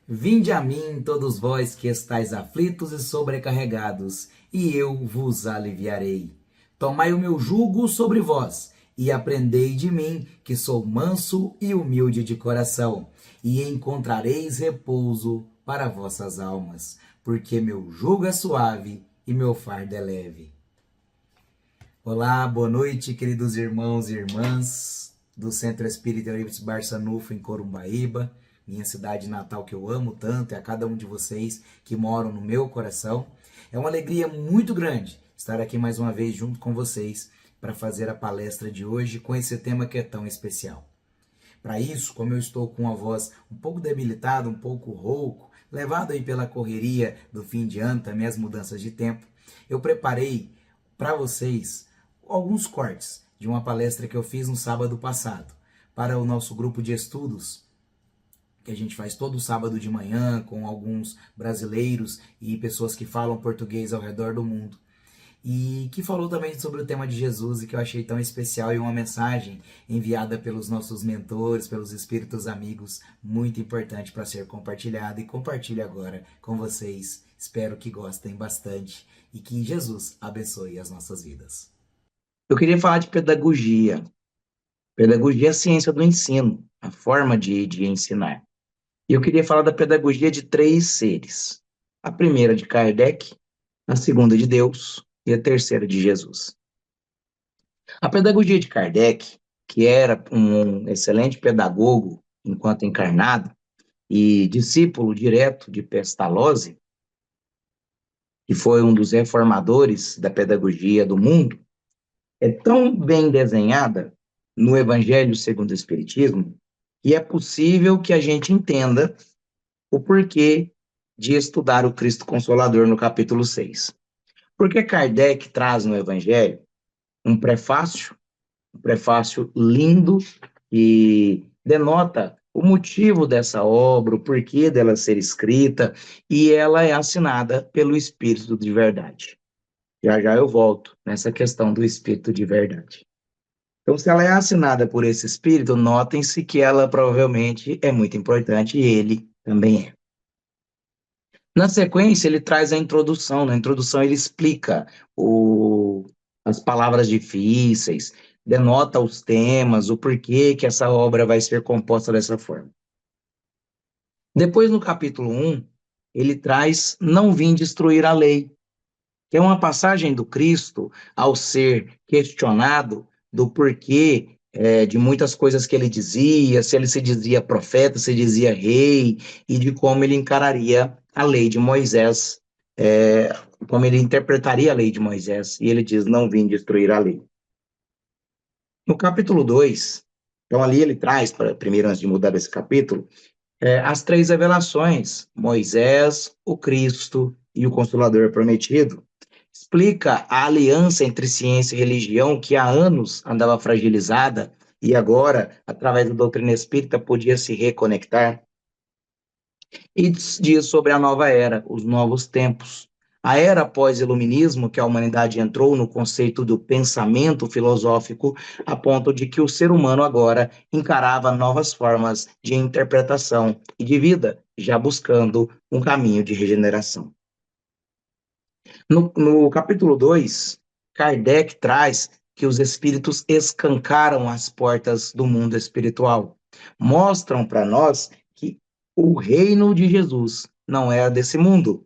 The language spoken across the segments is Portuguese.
Vinde a mim, todos vós que estáis aflitos e sobrecarregados, e eu vos aliviarei. Tomai o meu jugo sobre vós, e aprendei de mim, que sou manso e humilde de coração, e encontrareis repouso para vossas almas, porque meu jugo é suave e meu fardo é leve. Olá, boa noite, queridos irmãos e irmãs do Centro Espírita Eurípides Barçanufo, em Corumbaíba, minha cidade natal que eu amo tanto, e a cada um de vocês que moram no meu coração. É uma alegria muito grande estar aqui mais uma vez junto com vocês para fazer a palestra de hoje com esse tema que é tão especial. Para isso, como eu estou com a voz um pouco debilitada, um pouco rouco, levado aí pela correria do fim de ano, também as mudanças de tempo, eu preparei para vocês alguns cortes de uma palestra que eu fiz no sábado passado para o nosso grupo de estudos que a gente faz todo sábado de manhã com alguns brasileiros e pessoas que falam português ao redor do mundo. E que falou também sobre o tema de Jesus e que eu achei tão especial, e uma mensagem enviada pelos nossos mentores, pelos espíritos amigos, muito importante para ser compartilhada, e compartilho agora com vocês. Espero que gostem bastante e que Jesus abençoe as nossas vidas. Eu queria falar de pedagogia. Pedagogia é a ciência do ensino, a forma de ensinar. E eu queria falar da pedagogia de três seres. A primeira de Kardec, a segunda de Deus e a terceira de Jesus. A pedagogia de Kardec, que era um excelente pedagogo enquanto encarnado e discípulo direto de Pestalozzi, que foi um dos reformadores da pedagogia do mundo, é tão bem desenhada no Evangelho segundo o Espiritismo que é possível que a gente entenda o porquê de estudar o Cristo Consolador no capítulo 6. Porque Kardec traz no Evangelho um prefácio lindo que denota o motivo dessa obra, o porquê dela ser escrita, e ela é assinada pelo Espírito de Verdade. Já já eu volto nessa questão do Espírito de Verdade. Então, se ela é assinada por esse Espírito, notem-se que ela provavelmente é muito importante, e ele também é. Na sequência, ele traz a introdução. Na introdução, ele explica as palavras difíceis, denota os temas, o porquê que essa obra vai ser composta dessa forma. Depois, no capítulo 1, ele traz Não vim destruir a lei, que é uma passagem do Cristo ao ser questionado do porquê de muitas coisas que ele dizia, se ele se dizia profeta, se dizia rei, e de como ele encararia a lei de Moisés, como ele interpretaria a lei de Moisés, e ele diz, não vim destruir a lei. No capítulo 2, então ali ele traz, primeiro antes de mudar esse capítulo, as três revelações, Moisés, o Cristo e o Consolador Prometido, explica a aliança entre ciência e religião que há anos andava fragilizada e agora, através da doutrina espírita, podia se reconectar. E diz sobre a nova era, os novos tempos. A era pós-iluminismo, que a humanidade entrou no conceito do pensamento filosófico, a ponto de que o ser humano agora encarava novas formas de interpretação e de vida, já buscando um caminho de regeneração. No capítulo 2, Kardec traz que os espíritos escancaram as portas do mundo espiritual. Mostram para nós que o reino de Jesus não é desse mundo,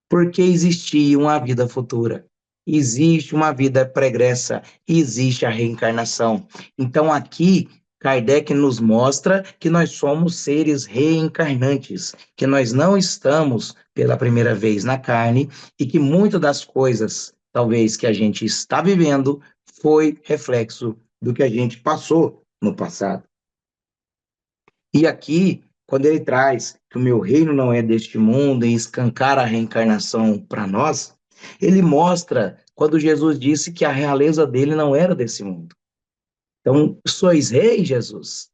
porque existia uma vida futura. Existe uma vida pregressa, existe a reencarnação. Então, aqui, Kardec nos mostra que nós somos seres reencarnantes, que nós não estamos pela primeira vez na carne e que muitas das coisas, talvez, que a gente está vivendo, foi reflexo do que a gente passou no passado. E aqui, quando ele traz que o meu reino não é deste mundo e escancara a reencarnação para nós, ele mostra quando Jesus disse que a realeza dele não era desse mundo. Então, sois rei, Jesus.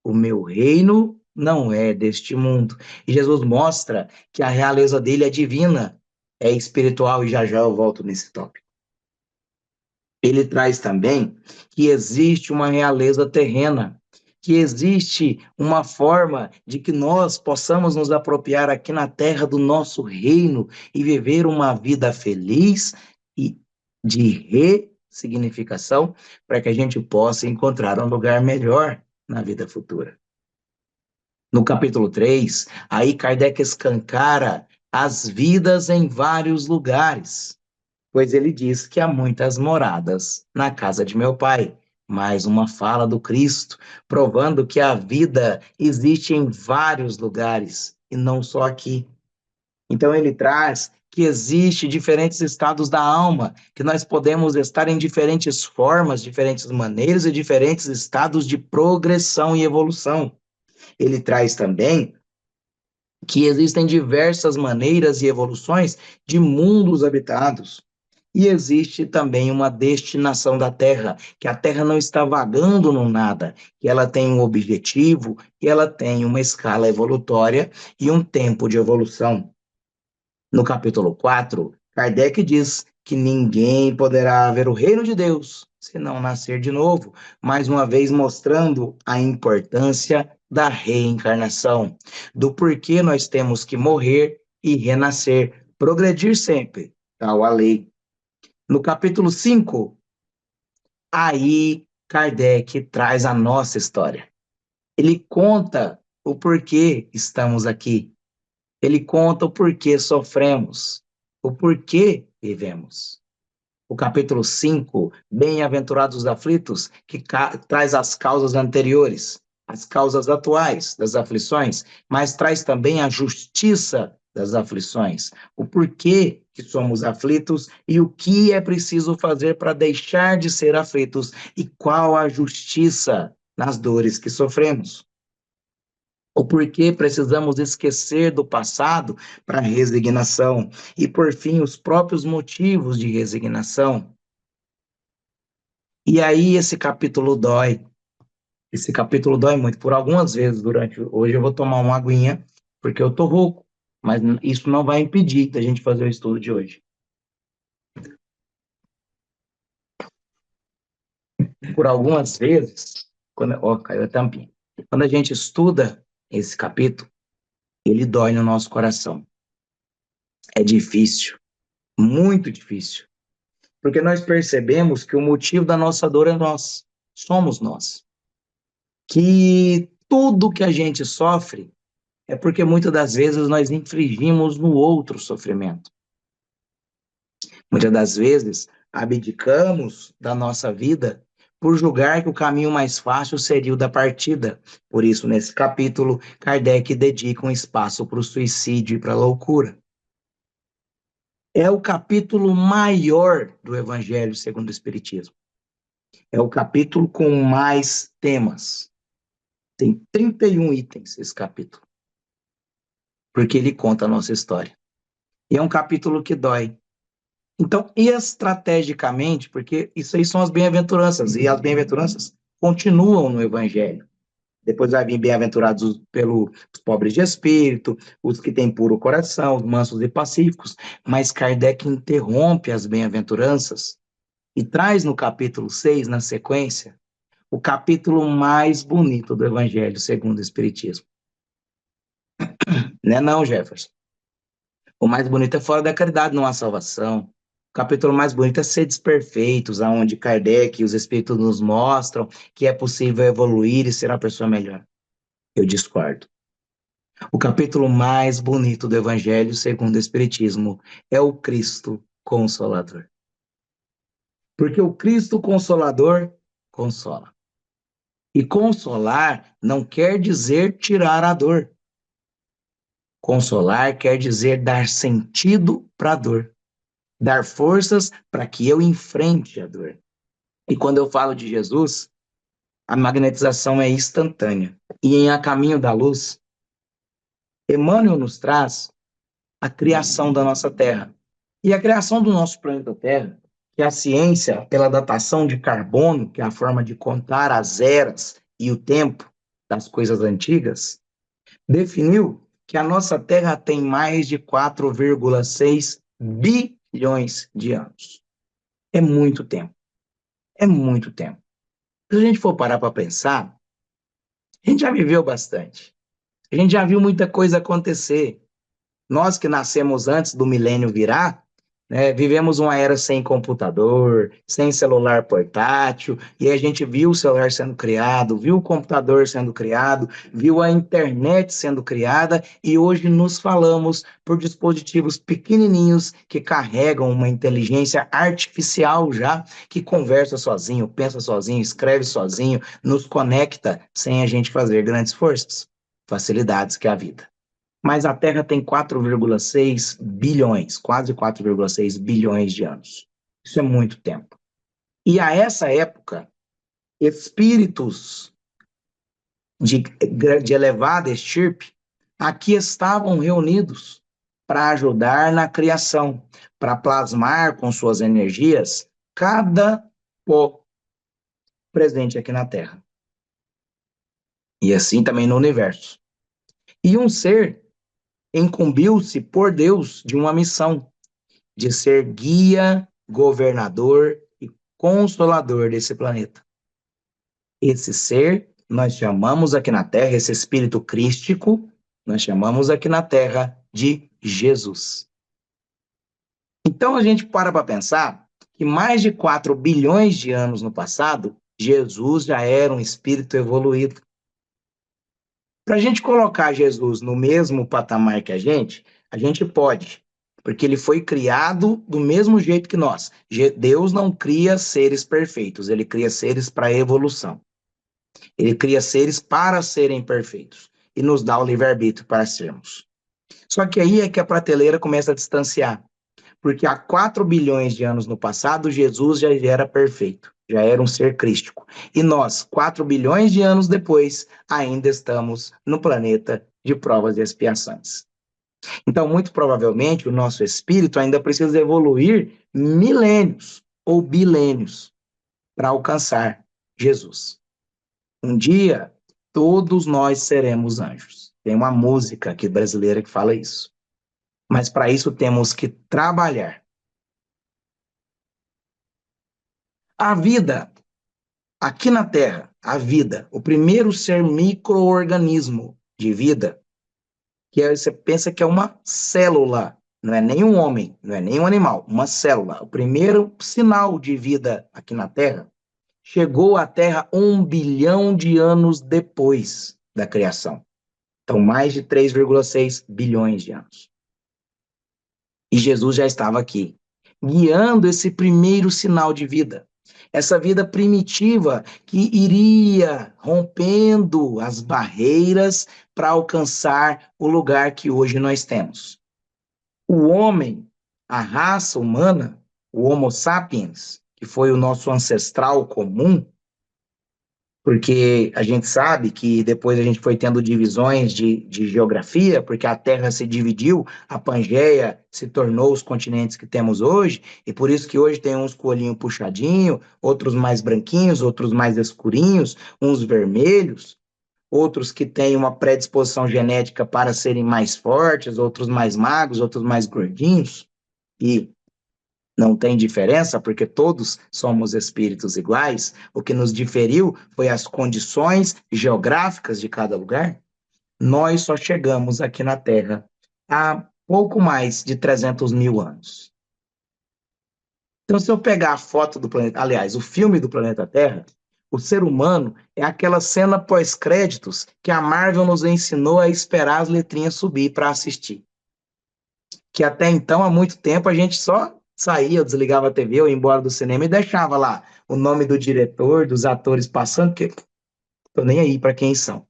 O meu reino não é deste mundo. E Jesus mostra que a realeza dele é divina, é espiritual, e já já eu volto nesse tópico. Ele traz também que existe uma realeza terrena, que existe uma forma de que nós possamos nos apropriar aqui na terra do nosso reino e viver uma vida feliz e de ressignificação, para que a gente possa encontrar um lugar melhor na vida futura. No capítulo 3, aí Kardec escancara as vidas em vários lugares, pois ele diz que há muitas moradas na casa de meu pai. Mais uma fala do Cristo, provando que a vida existe em vários lugares e não só aqui. Então ele traz que existe diferentes estados da alma, que nós podemos estar em diferentes formas, diferentes maneiras e diferentes estados de progressão e evolução. Ele traz também que existem diversas maneiras e evoluções de mundos habitados. E existe também uma destinação da Terra, que a Terra não está vagando no nada, que ela tem um objetivo, que ela tem uma escala evolutória e um tempo de evolução. No capítulo 4, Kardec diz que ninguém poderá ver o reino de Deus se não nascer de novo, mais uma vez mostrando a importância da reencarnação, do porquê nós temos que morrer e renascer, progredir sempre, tal a lei. No capítulo 5, aí Kardec traz a nossa história. Ele conta o porquê estamos aqui. Ele conta o porquê sofremos, o porquê vivemos. O capítulo 5, Bem-aventurados os aflitos, que traz as causas anteriores, as causas atuais das aflições, mas traz também a justiça das aflições, o porquê que somos aflitos e o que é preciso fazer para deixar de ser aflitos e qual a justiça nas dores que sofremos. O porquê precisamos esquecer do passado para resignação e, por fim, os próprios motivos de resignação. E aí esse capítulo dói. Esse capítulo dói muito. Por algumas vezes durante hoje eu vou tomar uma aguinha, porque eu tô rouco, mas isso não vai impedir da gente fazer o estudo de hoje. Por algumas vezes, caiu a tampinha. Quando a gente estuda esse capítulo, ele dói no nosso coração. É difícil, muito difícil, porque nós percebemos que o motivo da nossa dor é nós, somos nós. Que tudo que a gente sofre é porque muitas das vezes nós infligimos no outro sofrimento. Muitas das vezes abdicamos da nossa vida por julgar que o caminho mais fácil seria o da partida. Por isso, nesse capítulo, Kardec dedica um espaço para o suicídio e para a loucura. É o capítulo maior do Evangelho segundo o Espiritismo. É o capítulo com mais temas. Tem 31 itens esse capítulo. Porque ele conta a nossa história. E é um capítulo que dói. Então, estrategicamente, porque isso aí são as bem-aventuranças, e as bem-aventuranças continuam no Evangelho. Depois vai vir bem-aventurados pelos pobres de espírito, os que têm puro coração, os mansos e pacíficos, mas Kardec interrompe as bem-aventuranças e traz no capítulo 6, na sequência, o capítulo mais bonito do Evangelho, segundo o Espiritismo. Não é não, Jefferson? O mais bonito é fora da caridade, não há salvação. O capítulo mais bonito é Seres Perfeitos, aonde Kardec e os Espíritos nos mostram que é possível evoluir e ser uma pessoa melhor. Eu discordo. O capítulo mais bonito do Evangelho, segundo o Espiritismo, é o Cristo Consolador. Porque o Cristo Consolador consola. E consolar não quer dizer tirar a dor. Consolar quer dizer dar sentido para a dor. Dar forças para que eu enfrente a dor. E quando eu falo de Jesus, a magnetização é instantânea. E em A Caminho da Luz, Emmanuel nos traz a criação da nossa Terra. E a criação do nosso planeta Terra, que a ciência, pela datação de carbono, que é a forma de contar as eras e o tempo das coisas antigas, definiu que a nossa Terra tem mais de 4,6 bilhões de anos. É muito tempo. É muito tempo. Se a gente for parar para pensar, A gente já viveu bastante. A gente já viu muita coisa acontecer. Nós que nascemos antes do milênio virar, né, vivemos uma era sem computador, sem celular portátil, e a gente viu o celular sendo criado, viu o computador sendo criado, viu a internet sendo criada, e hoje nos falamos por dispositivos pequenininhos que carregam uma inteligência artificial já, que conversa sozinho, pensa sozinho, escreve sozinho, nos conecta sem a gente fazer grandes forças, facilidades que é a vida. Mas a Terra tem 4,6 bilhões, quase 4,6 bilhões de anos. Isso é muito tempo. E a essa época, espíritos de elevada estirpe aqui estavam reunidos para ajudar na criação, para plasmar com suas energias cada pó presente aqui na Terra. E assim também no universo. E um ser incumbiu-se por Deus de uma missão, de ser guia, governador e consolador desse planeta. Esse ser nós chamamos aqui na Terra, esse espírito crístico, nós chamamos aqui na Terra de Jesus. Então a gente para pensar que mais de 4 bilhões de anos no passado, Jesus já era um espírito evoluído. Para a gente colocar Jesus no mesmo patamar que a gente pode, porque ele foi criado do mesmo jeito que nós. Deus não cria seres perfeitos, ele cria seres para evolução. Ele cria seres para serem perfeitos e nos dá o livre-arbítrio para sermos. Só que aí é que a prateleira começa a distanciar, porque há 4 bilhões de anos no passado, Jesus já era perfeito, já era um ser crístico. E nós, 4 bilhões de anos depois, ainda estamos no planeta de provas e expiações. Então, muito provavelmente, o nosso espírito ainda precisa evoluir milênios ou bilênios para alcançar Jesus. Um dia, todos nós seremos anjos. Tem uma música aqui brasileira que fala isso. Mas para isso temos que trabalhar. A vida, aqui na Terra, a vida, o primeiro ser micro-organismo de vida, que você pensa que é uma célula, não é nem um homem, não é nem um animal, uma célula. O primeiro sinal de vida aqui na Terra chegou à Terra 1 bilhão de anos depois da criação. Então, mais de 3,6 bilhões de anos. E Jesus já estava aqui, guiando esse primeiro sinal de vida. Essa vida primitiva que iria rompendo as barreiras para alcançar o lugar que hoje nós temos. O homem, a raça humana, o Homo sapiens, que foi o nosso ancestral comum, porque a gente sabe que depois a gente foi tendo divisões de geografia, porque a Terra se dividiu, a Pangeia se tornou os continentes que temos hoje, e por isso que hoje tem uns com o olhinho puxadinho, outros mais branquinhos, outros mais escurinhos, uns vermelhos, outros que têm uma predisposição genética para serem mais fortes, outros mais magros, outros mais gordinhos, e não tem diferença, porque todos somos espíritos iguais. O que nos diferiu foi as condições geográficas de cada lugar. Nós só chegamos aqui na Terra há pouco mais de 300 mil anos. Então, se eu pegar a foto do planeta, aliás, o filme do planeta Terra, o ser humano é aquela cena pós-créditos que a Marvel nos ensinou a esperar as letrinhas subir para assistir. Que até então, há muito tempo, a gente só saía, desligava a TV ou ia embora do cinema e deixava lá o nome do diretor, dos atores passando, porque tô nem aí para quem são.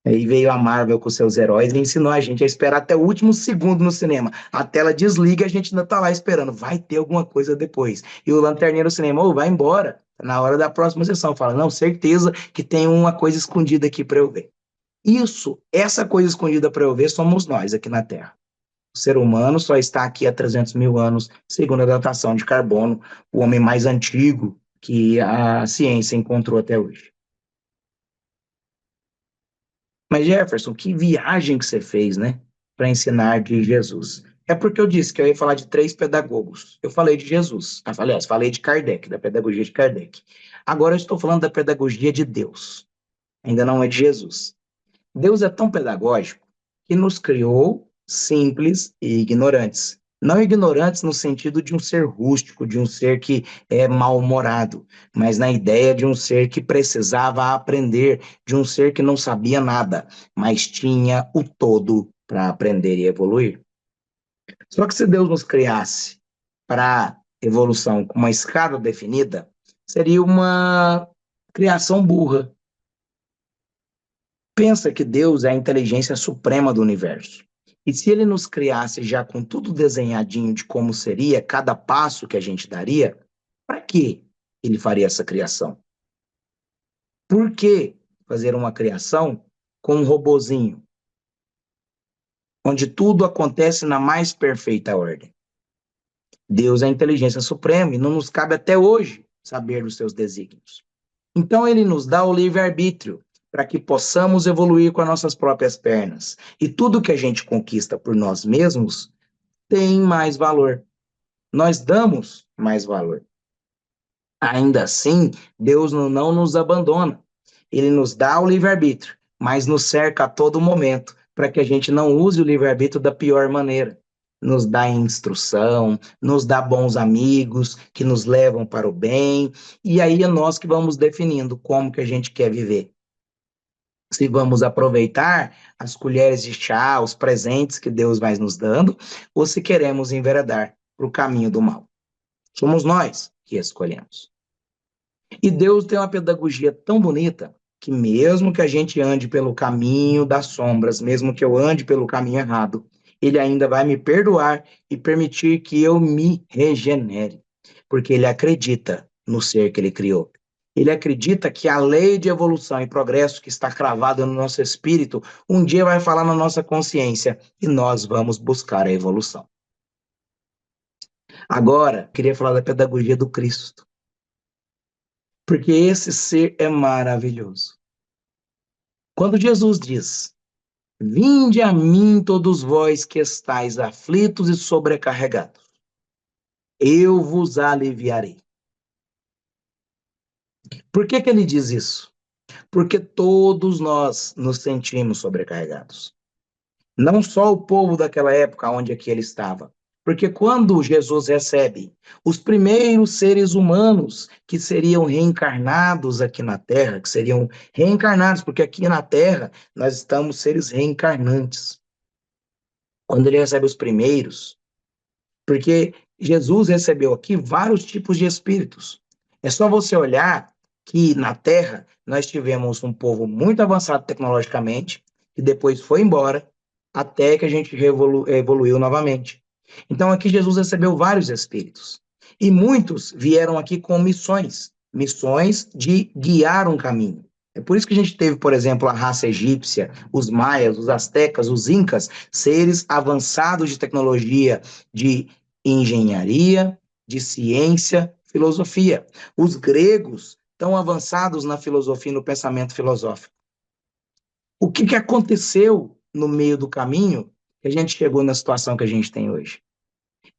Aí veio a Marvel com seus heróis e ensinou a gente a esperar até o último segundo no cinema. A tela desliga e a gente ainda tá lá esperando. Vai ter alguma coisa depois. E o lanterneiro do cinema, vai embora. Na hora da próxima sessão, fala, não, certeza que tem uma coisa escondida aqui para eu ver. Essa coisa escondida para eu ver, somos nós aqui na Terra. O ser humano só está aqui há 300 mil anos, segundo a datação de carbono, o homem mais antigo que a ciência encontrou até hoje. Mas, Jefferson, que viagem que você fez, né? Para ensinar de Jesus. É porque eu disse que eu ia falar de 3 pedagogos. Eu falei de Jesus. Falei de Kardec, da pedagogia de Kardec. Agora eu estou falando da pedagogia de Deus. ainda não é de Jesus. Deus é tão pedagógico que nos criou simples e ignorantes. Não ignorantes no sentido de um ser rústico, de um ser que é mal-humorado, mas na ideia de um ser que precisava aprender, de um ser que não sabia nada, mas tinha o todo para aprender e evoluir. Só que se Deus nos criasse para evolução com uma escada definida, seria uma criação burra. Pensa que Deus é a inteligência suprema do universo. E se ele nos criasse já com tudo desenhadinho de como seria cada passo que a gente daria, para que ele faria essa criação? Por que fazer uma criação com um robozinho, onde tudo acontece na mais perfeita ordem? Deus é a inteligência suprema e não nos cabe até hoje saber dos seus desígnios. Então ele nos dá o livre-arbítrio para que possamos evoluir com as nossas próprias pernas. E tudo que a gente conquista por nós mesmos tem mais valor. Nós damos mais valor. Ainda assim, Deus não nos abandona. Ele nos dá o livre-arbítrio, mas nos cerca a todo momento para que a gente não use o livre-arbítrio da pior maneira. Nos dá instrução, nos dá bons amigos que nos levam para o bem, e aí é nós que vamos definindo como que a gente quer viver. Se vamos aproveitar as colheres de chá, os presentes que Deus vai nos dando, ou se queremos enveredar para o caminho do mal. Somos nós que escolhemos. E Deus tem uma pedagogia tão bonita que mesmo que a gente ande pelo caminho das sombras, mesmo que eu ande pelo caminho errado, ele ainda vai me perdoar e permitir que eu me regenere, porque ele acredita no ser que ele criou. Ele acredita que a lei de evolução e progresso que está cravada no nosso espírito, um dia vai falar na nossa consciência e nós vamos buscar a evolução. Agora, queria falar da pedagogia do Cristo, porque esse ser é maravilhoso. Quando Jesus diz: Vinde a mim todos vós que estáis aflitos e sobrecarregados, eu vos aliviarei. Por que ele diz isso? Porque todos nós nos sentimos sobrecarregados. Não só o povo daquela época onde aqui ele estava. Porque quando Jesus recebe os primeiros seres humanos que seriam reencarnados aqui na Terra, que seriam reencarnados, porque aqui na Terra nós estamos seres reencarnantes. Quando ele recebe os primeiros, porque Jesus recebeu aqui vários tipos de espíritos. É só você olhar que na Terra nós tivemos um povo muito avançado tecnologicamente, que depois foi embora, até que a gente evoluiu novamente. Então aqui Jesus recebeu vários espíritos. E muitos vieram aqui com missões, missões de guiar um caminho. É por isso que a gente teve, por exemplo, a raça egípcia, os maias, os astecas, os incas, seres avançados de tecnologia, de engenharia, de ciência, filosofia. Os gregos tão avançados na filosofia e no pensamento filosófico. O que aconteceu no meio do caminho que a gente chegou na situação que a gente tem hoje?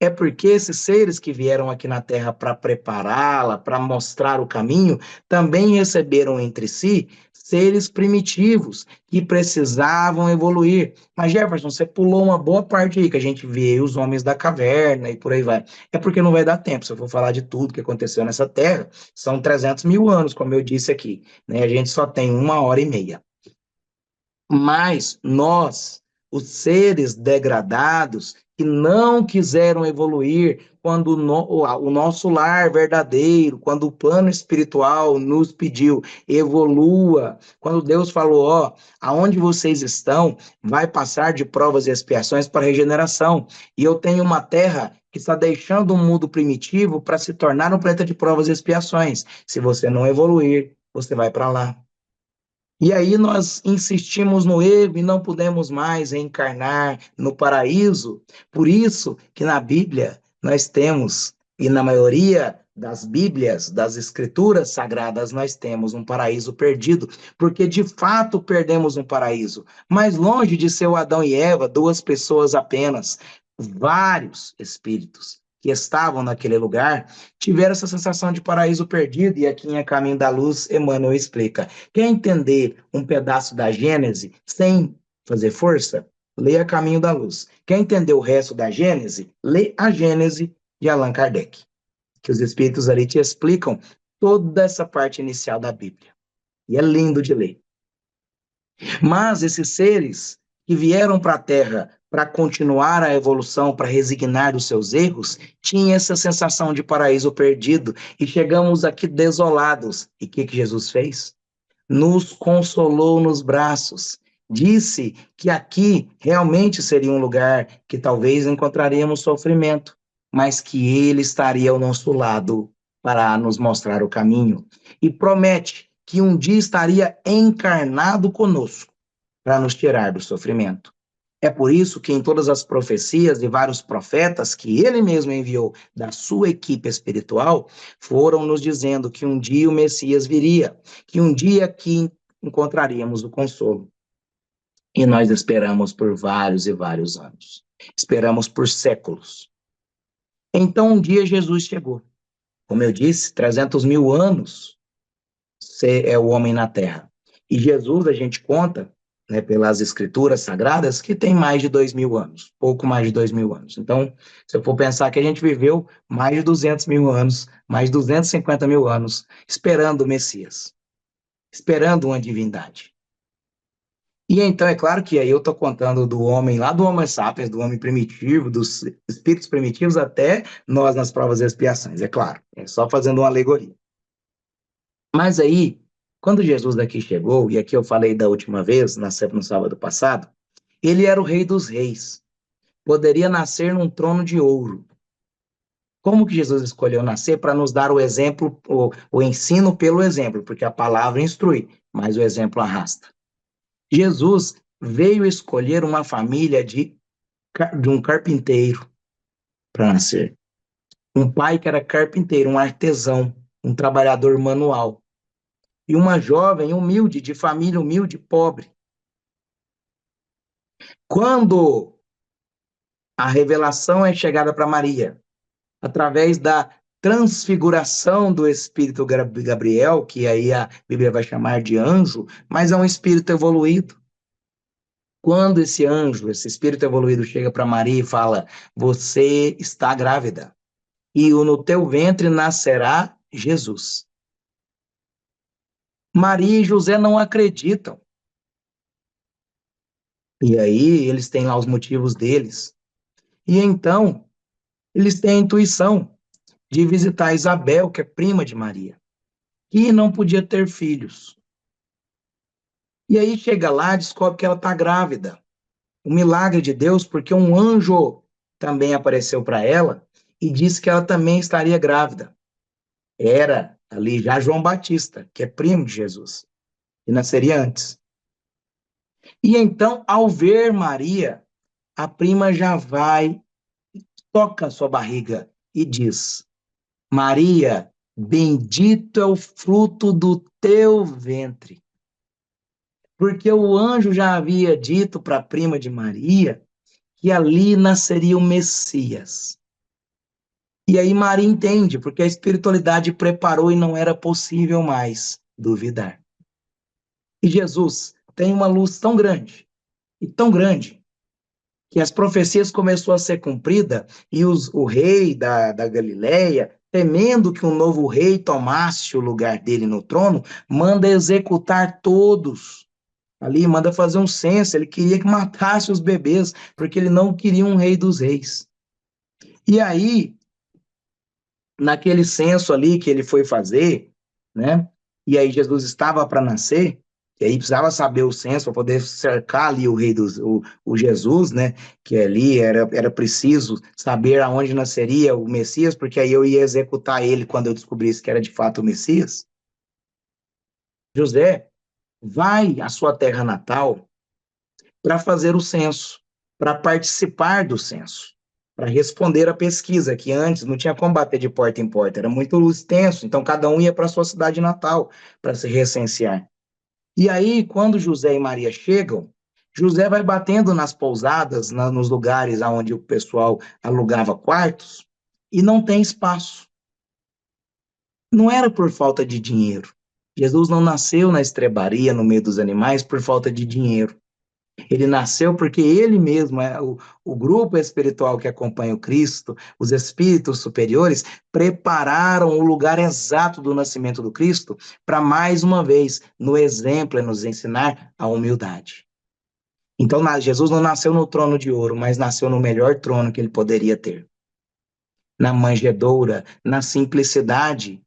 É porque esses seres que vieram aqui na Terra para prepará-la, para mostrar o caminho, também receberam entre si seres primitivos que precisavam evoluir. Mas, Jefferson, você pulou uma boa parte aí, que a gente vê os homens da caverna e por aí vai. É porque não vai dar tempo, se eu for falar de tudo que aconteceu nessa Terra, são 300 mil anos, como eu disse aqui, né? A gente só tem 1 hora e meia. Mas nós, os seres degradados, que não quiseram evoluir, quando o nosso lar verdadeiro, quando o plano espiritual nos pediu, evolua, quando Deus falou, ó, aonde vocês estão, vai passar de provas e expiações para regeneração. E eu tenho uma terra que está deixando um mundo primitivo para se tornar um planeta de provas e expiações. Se você não evoluir, você vai para lá. E aí nós insistimos no erro e não podemos mais reencarnar no paraíso. Por isso que na Bíblia nós temos, e na maioria das Bíblias, das Escrituras Sagradas, nós temos um paraíso perdido, porque de fato perdemos um paraíso. Mas longe de ser o Adão e Eva, duas pessoas apenas, vários espíritos que estavam naquele lugar tiveram essa sensação de paraíso perdido, e aqui em A Caminho da Luz, Emmanuel explica. Quer entender um pedaço da Gênese sem fazer força? Lê A Caminho da Luz. Quer entender o resto da Gênese? Lê a Gênese de Allan Kardec, que os espíritos ali te explicam toda essa parte inicial da Bíblia. E é lindo de ler. Mas esses seres que vieram para a Terra para continuar a evolução, para resignar dos seus erros, tinham essa sensação de paraíso perdido e chegamos aqui desolados. E o que Jesus fez? Nos consolou nos braços. Disse que aqui realmente seria um lugar que talvez encontraríamos sofrimento, mas que Ele estaria ao nosso lado para nos mostrar o caminho. E promete que um dia estaria encarnado conosco para nos tirar do sofrimento. É por isso que em todas as profecias de vários profetas que ele mesmo enviou da sua equipe espiritual, foram nos dizendo que um dia o Messias viria, que um dia aqui encontraríamos o consolo. E nós esperamos por vários e vários anos. Esperamos por séculos. Então um dia Jesus chegou. Como eu disse, 300 mil anos é o homem na Terra. E Jesus, a gente conta, né, pelas escrituras sagradas, que tem mais de 2.000 anos, pouco mais de 2.000 anos. Então, se eu for pensar que a gente viveu mais de 200 mil anos, mais de 250 mil anos, esperando o Messias, esperando uma divindade. E então, é claro que aí eu estou contando do homem, lá do Homo sapiens, do homem primitivo, dos espíritos primitivos, até nós nas provas e expiações, é claro. É só fazendo uma alegoria. Mas aí, quando Jesus daqui chegou, e aqui eu falei da última vez, no sábado passado, ele era o rei dos reis. Poderia nascer num trono de ouro. Como que Jesus escolheu nascer? Para nos dar o exemplo, o ensino pelo exemplo, porque a palavra instrui, mas o exemplo arrasta. Jesus veio escolher uma família de um carpinteiro para nascer. Um pai que era carpinteiro, um artesão, um trabalhador manual. E uma jovem humilde, de família humilde, pobre. Quando a revelação é chegada para Maria, através da transfiguração do espírito Gabriel, que aí a Bíblia vai chamar de anjo, mas é um espírito evoluído. Quando esse anjo, esse espírito evoluído chega para Maria e fala: você está grávida, e no teu ventre nascerá Jesus. Maria e José não acreditam. E aí eles têm lá os motivos deles. E então eles têm a intuição de visitar Isabel, que é prima de Maria, que não podia ter filhos. E aí chega lá, descobre que ela está grávida. Um milagre de Deus, porque um anjo também apareceu para ela e disse que ela também estaria grávida. Era ali já João Batista, que é primo de Jesus, e nasceria antes. E então, ao ver Maria, a prima já vai, toca a sua barriga e diz: Maria, bendito é o fruto do teu ventre. Porque o anjo já havia dito para a prima de Maria que ali nasceria o Messias. E aí Maria entende, porque a espiritualidade preparou e não era possível mais duvidar. E Jesus tem uma luz tão grande, e tão grande, que as profecias começou a ser cumprida e o rei da Galileia, temendo que um novo rei tomasse o lugar dele no trono, manda executar todos. Ali manda fazer um censo, ele queria que matasse os bebês, porque ele não queria um rei dos reis. E aí, naquele censo ali que ele foi fazer, né? E aí Jesus estava para nascer, e aí precisava saber o censo para poder cercar ali o rei dos, o Jesus, né? Que ali era preciso saber aonde nasceria o Messias, porque aí eu ia executar ele quando eu descobrisse que era de fato o Messias. José vai à sua terra natal para fazer o censo, para participar do censo, para responder à pesquisa, que antes não tinha como bater de porta em porta, era muito extenso, então cada um ia para a sua cidade natal para se recensear. E aí, quando José e Maria chegam, José vai batendo nas pousadas, nos lugares onde o pessoal alugava quartos, e não tem espaço. Não era por falta de dinheiro. Jesus não nasceu na estrebaria, no meio dos animais, por falta de dinheiro. Ele nasceu porque ele mesmo, o grupo espiritual que acompanha o Cristo, os espíritos superiores, prepararam o lugar exato do nascimento do Cristo para, mais uma vez, no exemplo, nos ensinar a humildade. Então, Jesus não nasceu no trono de ouro, mas nasceu no melhor trono que ele poderia ter. Na manjedoura, na simplicidade.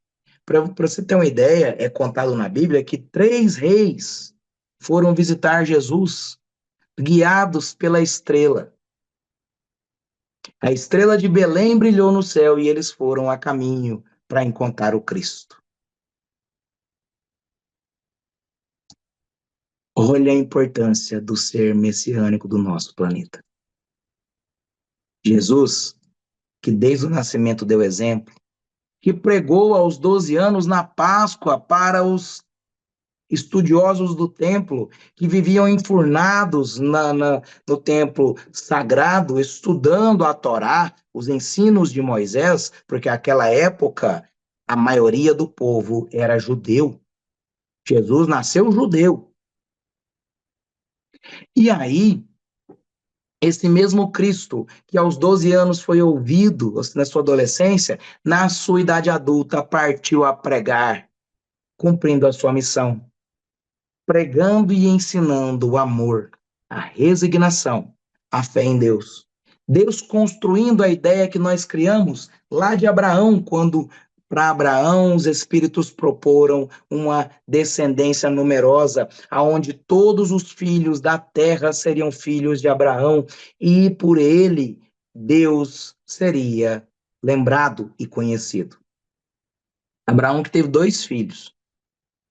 Para você ter uma ideia, é contado na Bíblia que 3 reis foram visitar Jesus, guiados pela estrela. A estrela de Belém brilhou no céu e eles foram a caminho para encontrar o Cristo. Olha a importância do ser messiânico do nosso planeta. Jesus, que desde o nascimento deu exemplo, que pregou aos 12 anos na Páscoa para os estudiosos do templo, que viviam enfurnados no templo sagrado, estudando a Torá, os ensinos de Moisés, porque naquela época a maioria do povo era judeu. Jesus nasceu judeu. E aí, esse mesmo Cristo, que aos 12 anos foi ouvido na sua adolescência, na sua idade adulta partiu a pregar, cumprindo a sua missão, pregando e ensinando o amor, a resignação, a fé em Deus. Deus construindo a ideia que nós criamos lá de Abraão, quando para Abraão os espíritos proporam uma descendência numerosa, aonde todos os filhos da terra seriam filhos de Abraão, e por ele Deus seria lembrado e conhecido. Abraão que teve 2 filhos,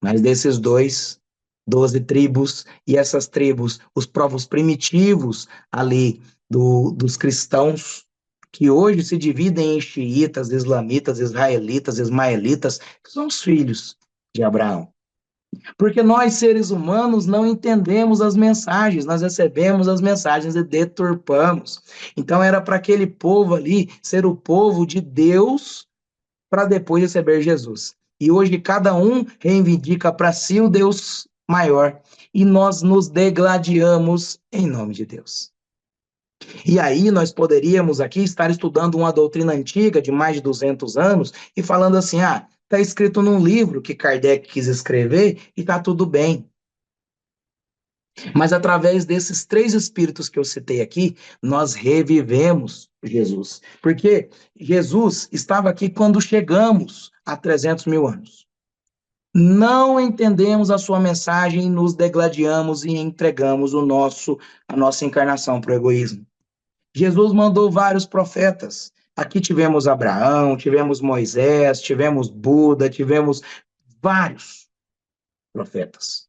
mas desses 2, 12 tribos, e essas tribos, os povos primitivos ali dos cristãos, que hoje se dividem em xiitas, islamitas, israelitas, ismaelitas, que são os filhos de Abraão. Porque nós, seres humanos, não entendemos as mensagens, nós recebemos as mensagens e deturpamos. Então era para aquele povo ali ser o povo de Deus para depois receber Jesus. E hoje cada um reivindica para si o Deus maior e nós nos degladiamos em nome de Deus. E aí nós poderíamos aqui estar estudando uma doutrina antiga de mais de 200 anos e falando assim, está escrito num livro que Kardec quis escrever e está tudo bem. Mas através desses 3 espíritos que eu citei aqui, nós revivemos Jesus. Porque Jesus estava aqui quando chegamos há 300 mil anos. Não entendemos a sua mensagem, nos degladiamos e entregamos a nossa encarnação para o egoísmo. Jesus mandou vários profetas. Aqui tivemos Abraão, tivemos Moisés, tivemos Buda, tivemos vários profetas.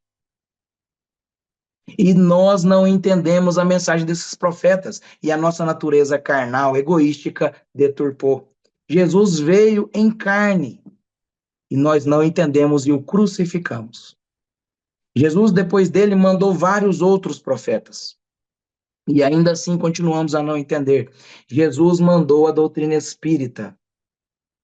E nós não entendemos a mensagem desses profetas. E a nossa natureza carnal, egoística, deturpou. Jesus veio em carne. E nós não entendemos e o crucificamos. Jesus, depois dele, mandou vários outros profetas. E ainda assim continuamos a não entender. Jesus mandou a doutrina espírita.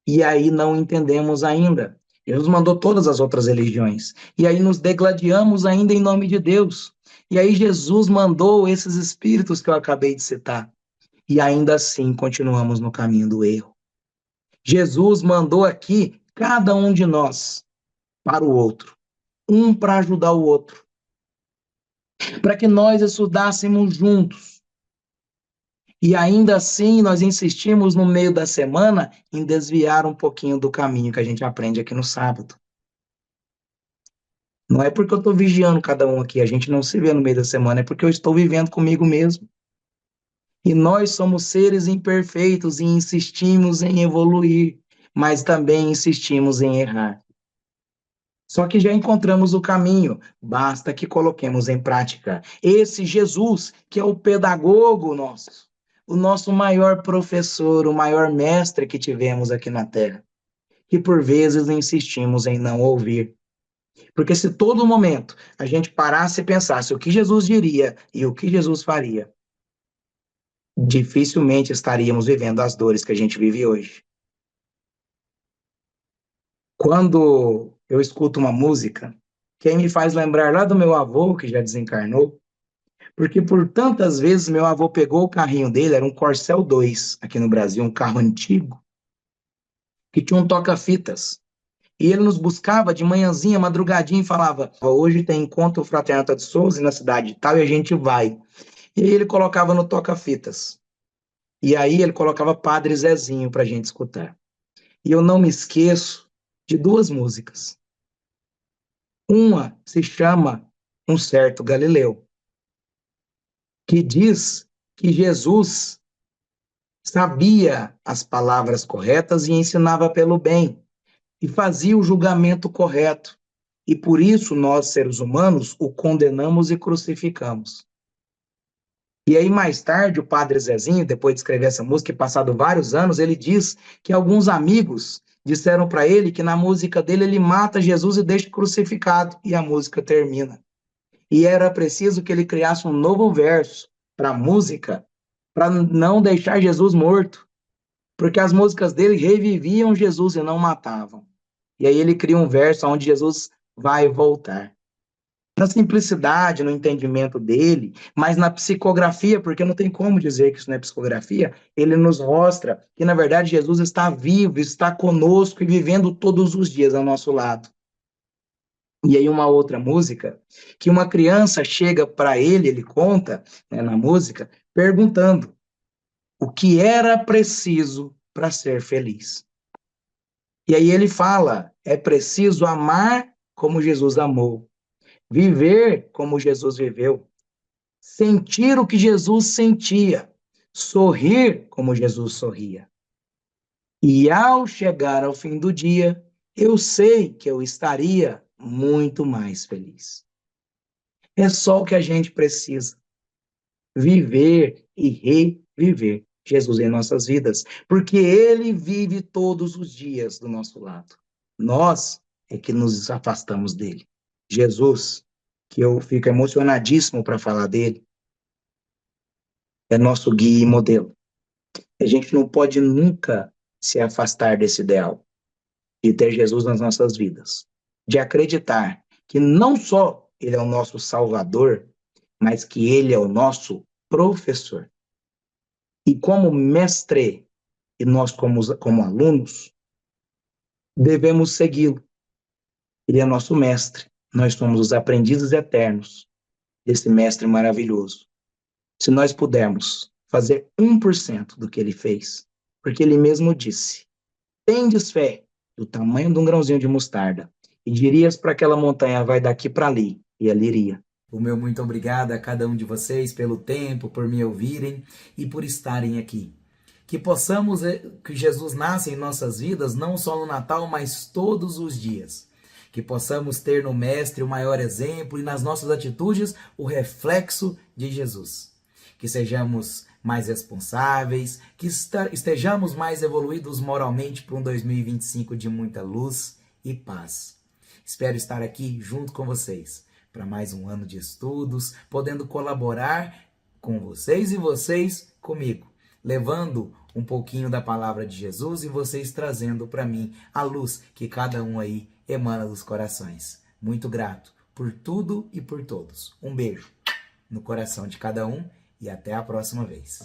E aí não entendemos ainda. Jesus mandou todas as outras religiões. E aí nos degladiamos ainda em nome de Deus. E aí Jesus mandou esses espíritos que eu acabei de citar. E ainda assim continuamos no caminho do erro. Jesus mandou aqui cada um de nós para o outro. Um para ajudar o outro. Para que nós estudássemos juntos. E ainda assim nós insistimos no meio da semana em desviar um pouquinho do caminho que a gente aprende aqui no sábado. Não é porque eu estou vigiando cada um aqui, a gente não se vê no meio da semana, é porque eu estou vivendo comigo mesmo. E nós somos seres imperfeitos e insistimos em evoluir, mas também insistimos em errar. Só que já encontramos o caminho, basta que coloquemos em prática. Esse Jesus, que é o pedagogo nosso, o nosso maior professor, o maior mestre que tivemos aqui na Terra, que por vezes insistimos em não ouvir. Porque se todo momento a gente parasse e pensasse o que Jesus diria e o que Jesus faria, dificilmente estaríamos vivendo as dores que a gente vive hoje. Quando eu escuto uma música, quem me faz lembrar lá do meu avô, que já desencarnou, porque por tantas vezes meu avô pegou o carrinho dele, era um Corcel 2 aqui no Brasil, um carro antigo, que tinha um toca-fitas. E ele nos buscava de manhãzinha, madrugadinha, e falava: hoje tem encontro Fraternata de Souza na cidade tal, e a gente vai. E aí ele colocava no toca-fitas. E aí ele colocava Padre Zezinho para a gente escutar. E eu não me esqueço de duas músicas. Uma se chama Um Certo Galileu, que diz que Jesus sabia as palavras corretas e ensinava pelo bem, e fazia o julgamento correto. E por isso nós, seres humanos, o condenamos e crucificamos. E aí, mais tarde, o padre Zezinho, depois de escrever essa música, e passado vários anos, ele diz que alguns amigos disseram para ele que na música dele ele mata Jesus e deixa crucificado. E a música termina. E era preciso que ele criasse um novo verso para a música, para não deixar Jesus morto. Porque as músicas dele reviviam Jesus e não matavam. E aí ele cria um verso onde Jesus vai voltar. Na simplicidade, no entendimento dele, mas na psicografia, porque não tem como dizer que isso não é psicografia, ele nos mostra que, na verdade, Jesus está vivo, está conosco e vivendo todos os dias ao nosso lado. E aí uma outra música, que uma criança chega para ele conta, né, na música, perguntando o que era preciso para ser feliz. E aí ele fala, é preciso amar como Jesus amou, viver como Jesus viveu, sentir o que Jesus sentia, sorrir como Jesus sorria. E ao chegar ao fim do dia, eu sei que eu estaria muito mais feliz. É só o que a gente precisa, viver e reviver Jesus em nossas vidas, porque ele vive todos os dias do nosso lado. Nós é que nos afastamos dele. Jesus, que eu fico emocionadíssimo para falar dele, é nosso guia e modelo. A gente não pode nunca se afastar desse ideal de ter Jesus nas nossas vidas, de acreditar que não só ele é o nosso Salvador, mas que ele é o nosso professor. E como mestre, e nós como alunos, devemos segui-lo. Ele é nosso mestre. Nós somos os aprendizes eternos desse mestre maravilhoso. Se nós pudermos fazer 1% do que ele fez, porque ele mesmo disse, tendes fé do tamanho de um grãozinho de mostarda, e dirias para aquela montanha, vai daqui para ali, e ela iria. O meu muito obrigado a cada um de vocês pelo tempo, por me ouvirem e por estarem aqui. Que possamos, que Jesus nasça em nossas vidas, não só no Natal, mas todos os dias. Que possamos ter no Mestre o maior exemplo e nas nossas atitudes o reflexo de Jesus. Que sejamos mais responsáveis, que estejamos mais evoluídos moralmente para um 2025 de muita luz e paz. Espero estar aqui junto com vocês para mais um ano de estudos, podendo colaborar com vocês e vocês comigo, levando um pouquinho da palavra de Jesus e vocês trazendo para mim a luz que cada um aí emana dos corações. Muito grato por tudo e por todos. Um beijo no coração de cada um e até a próxima vez.